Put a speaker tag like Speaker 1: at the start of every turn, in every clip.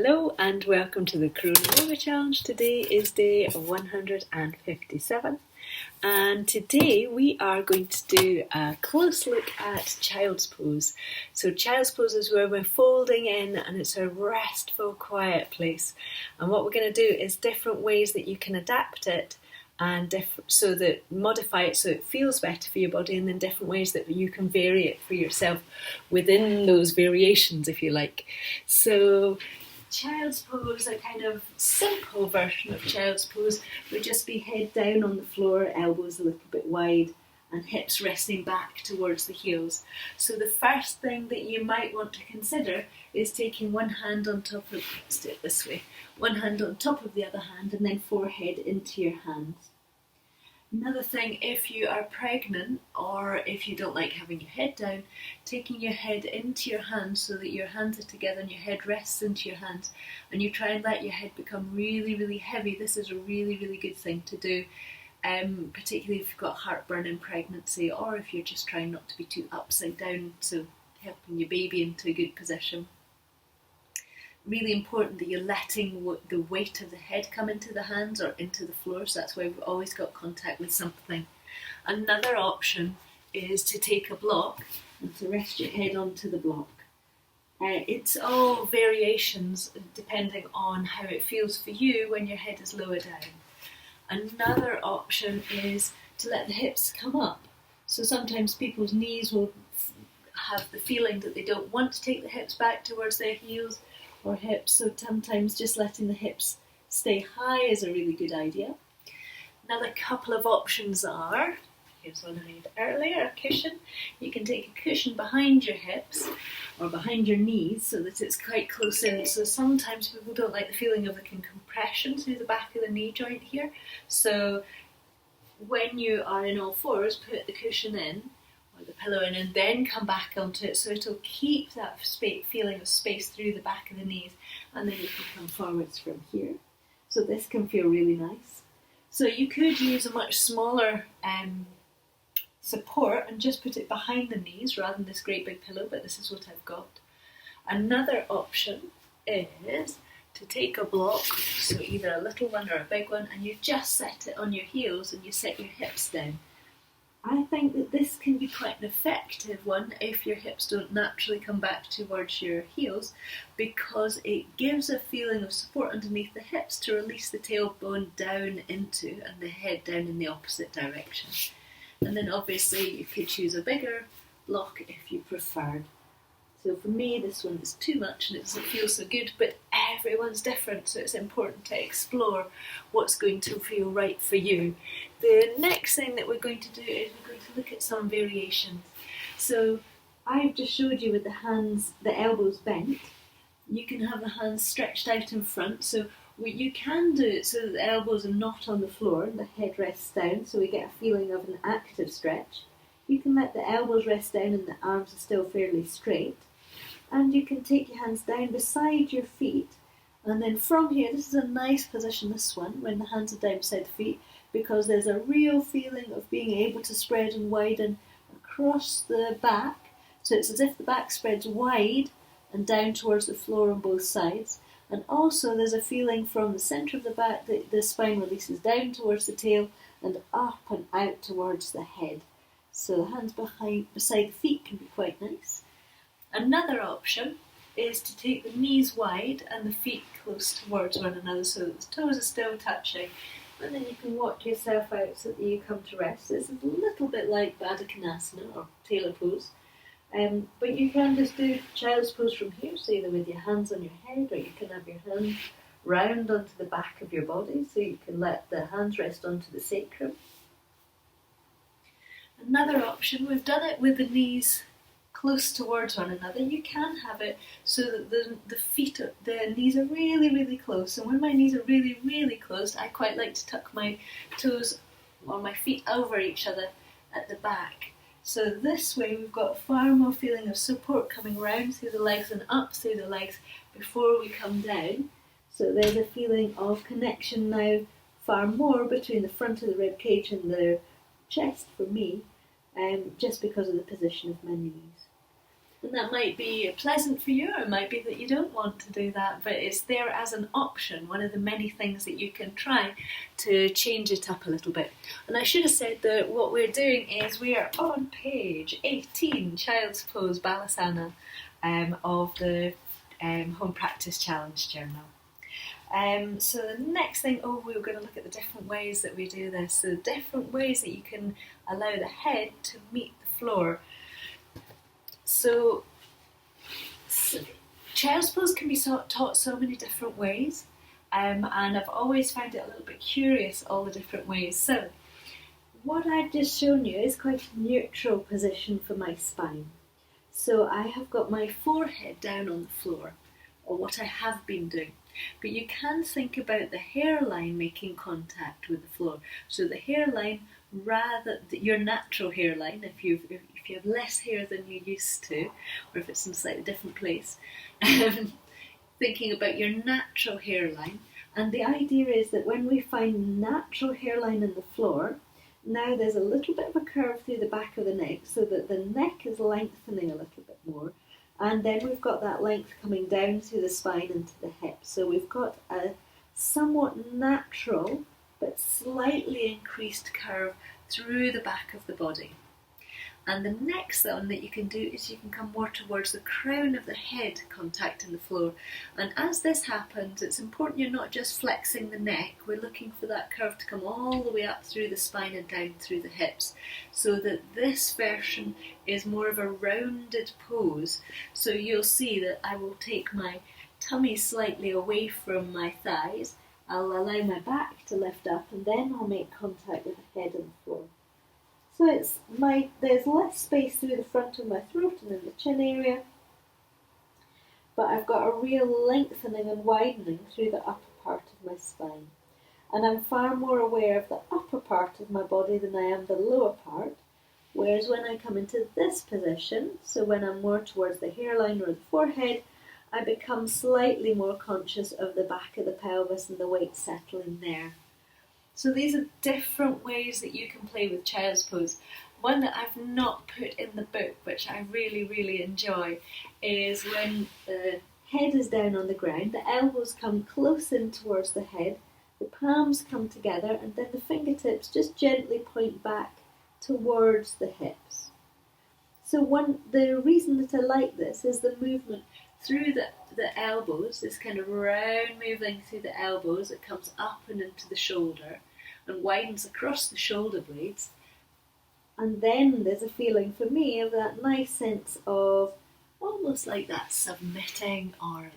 Speaker 1: Hello and welcome to the Corona Yoga Challenge. Today is day 157 and today we are going to do a close look at child's pose. So child's pose is where we're folding in and it's a restful, quiet place. And what we're going to do is different ways that you can adapt it and so that modify it so it feels better for your body, and then different ways that you can vary it for yourself within those variations, if you like. So child's pose, a kind of simple version of child's pose, would just be head down on the floor, elbows a little bit wide, and hips resting back towards the heels. So the first thing that you might want to consider is taking one hand on top of, let's do it this way, one hand on top of the other hand, and then forehead into your hands. Another thing, if you are pregnant or if you don't like having your head down, taking your head into your hands so that your hands are together and your head rests into your hands, and you try and let your head become really, really heavy. This is a really, really good thing to do, particularly if you've got heartburn in pregnancy or if you're just trying not to be too upside down, so helping your baby into a good position. Really important that you're letting the weight of the head come into the hands or into the floor, so that's why we've always got contact with something. Another option is to take a block and to rest your head onto the block. It's all variations depending on how it feels for you when your head is lower down. Another option is to let the hips come up. So sometimes people's knees will have the feeling that they don't want to take the hips back towards their heels or hips, so sometimes just letting the hips stay high is a really good idea. Another couple of options are, here's one I made earlier, a cushion. You can take a cushion behind your hips or behind your knees so that it's quite close in. So sometimes people don't like the feeling of a compression through the back of the knee joint here. So when you are in all fours, put the cushion in, the pillow in, and then come back onto it, so it'll keep that feeling of space through the back of the knees, and then you can come forwards from here. So this can feel really nice. So you could use a much smaller support and just put it behind the knees rather than this great big pillow, but this is what I've got. Another option is to take a block, so either a little one or a big one, and you just set it on your heels and you set your hips down. I think that this can be quite an effective one if your hips don't naturally come back towards your heels, because it gives a feeling of support underneath the hips to release the tailbone down into and the head down in the opposite direction. And then obviously you could choose a bigger block if you preferred. So for me this one is too much and it doesn't feel so good, but everyone's different, so it's important to explore what's going to feel right for you. The next thing that we're going to do is we're going to look at some variations. So I've just showed you with the hands, the elbows bent. You can have the hands stretched out in front, so you can do it so that the elbows are not on the floor and the head rests down, so we get a feeling of an active stretch. You can let the elbows rest down and the arms are still fairly straight. And you can take your hands down beside your feet, and then from here, this is a nice position, this one, when the hands are down beside the feet, because there's a real feeling of being able to spread and widen across the back. So it's as if the back spreads wide and down towards the floor on both sides. And also there's a feeling from the centre of the back that the spine releases down towards the tail and up and out towards the head. So the hands beside the feet can be quite nice. Another option is to take the knees wide and the feet close towards one another so that the toes are still touching, and then you can walk yourself out so that you come to rest. It's a little bit like Baddha Konasana or tailor pose, but you can just do child's pose from here, so either with your hands on your head or you can have your hands round onto the back of your body so you can let the hands rest onto the sacrum. Another option, we've done it with the knees close towards one another. You can have it so that the knees are really, really close. And when my knees are really, really close, I quite like to tuck my toes or my feet over each other at the back. So this way we've got far more feeling of support coming round through the legs and up through the legs before we come down. So there's a feeling of connection now far more between the front of the rib cage and the chest for me, just because of the position of my knees. And that might be pleasant for you, or it might be that you don't want to do that, but it's there as an option, one of the many things that you can try to change it up a little bit. And I should have said that what we're doing is we are on page 18, Child's Pose Balasana, of the Home Practice Challenge journal. So the next thing, we were going to look at the different ways that we do this, so the different ways that you can allow the head to meet the floor. So child's pose can be taught so many different ways, and I've always found it a little bit curious, all the different ways. So what I've just shown you is quite a neutral position for my spine. So I have got my forehead down on the floor, or what I have been doing. But you can think about the hairline making contact with the floor. So the hairline, your natural hairline, if you have less hair than you used to, or if it's in a slightly different place, thinking about your natural hairline. And the idea is that when we find natural hairline in the floor, now there's a little bit of a curve through the back of the neck, so that the neck is lengthening a little bit more. And then we've got that length coming down through the spine into the hips. So we've got a somewhat natural but slightly increased curve through the back of the body. And the next one that you can do is you can come more towards the crown of the head contacting the floor. And as this happens, it's important you're not just flexing the neck. We're looking for that curve to come all the way up through the spine and down through the hips, so that this version is more of a rounded pose. So you'll see that I will take my tummy slightly away from my thighs. I'll allow my back to lift up, and then I'll make contact with the head and the floor. So there's less space through the front of my throat and in the chin area, but I've got a real lengthening and widening through the upper part of my spine. And I'm far more aware of the upper part of my body than I am the lower part, whereas when I come into this position, so when I'm more towards the hairline or the forehead, I become slightly more conscious of the back of the pelvis and the weight settling there. So these are different ways that you can play with child's pose. One that I've not put in the book, which I really, really enjoy, is when the head is down on the ground, the elbows come close in towards the head, the palms come together, and then the fingertips just gently point back towards the hips. So the reason that I like this is the movement through the elbows, this kind of round moving through the elbows that comes up and into the shoulder and widens across the shoulder blades. And then there's a feeling for me of that nice sense of almost like that submitting or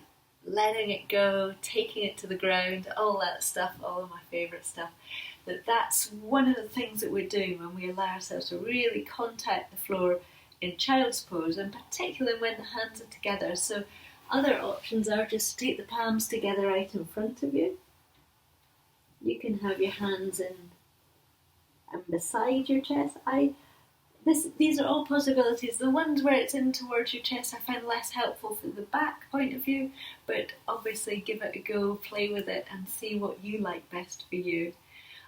Speaker 1: letting it go, taking it to the ground, all that stuff, all of my favourite stuff. That's one of the things that we're doing when we allow ourselves to really contact the floor in child's pose, and particularly when the hands are together. So other options are just to take the palms together right in front of you. You can have your hands in and beside your chest. These are all possibilities. The ones where it's in towards your chest I find less helpful from the back point of view, but obviously give it a go, play with it and see what you like best for you.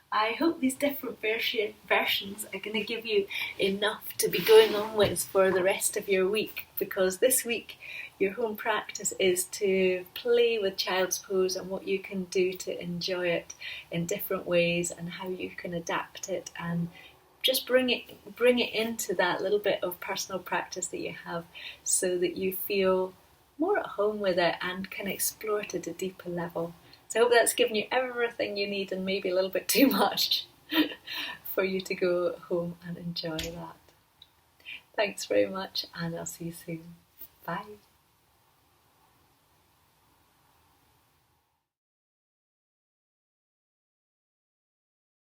Speaker 1: I hope these different versions are going to give you enough to be going on with for the rest of your week, because this week your home practice is to play with child's pose and what you can do to enjoy it in different ways and how you can adapt it and just bring it into that little bit of personal practice that you have, so that you feel more at home with it and can explore it at a deeper level. So I hope that's given you everything you need and maybe a little bit too much for you to go home and enjoy that. Thanks very much, and I'll see you soon. Bye.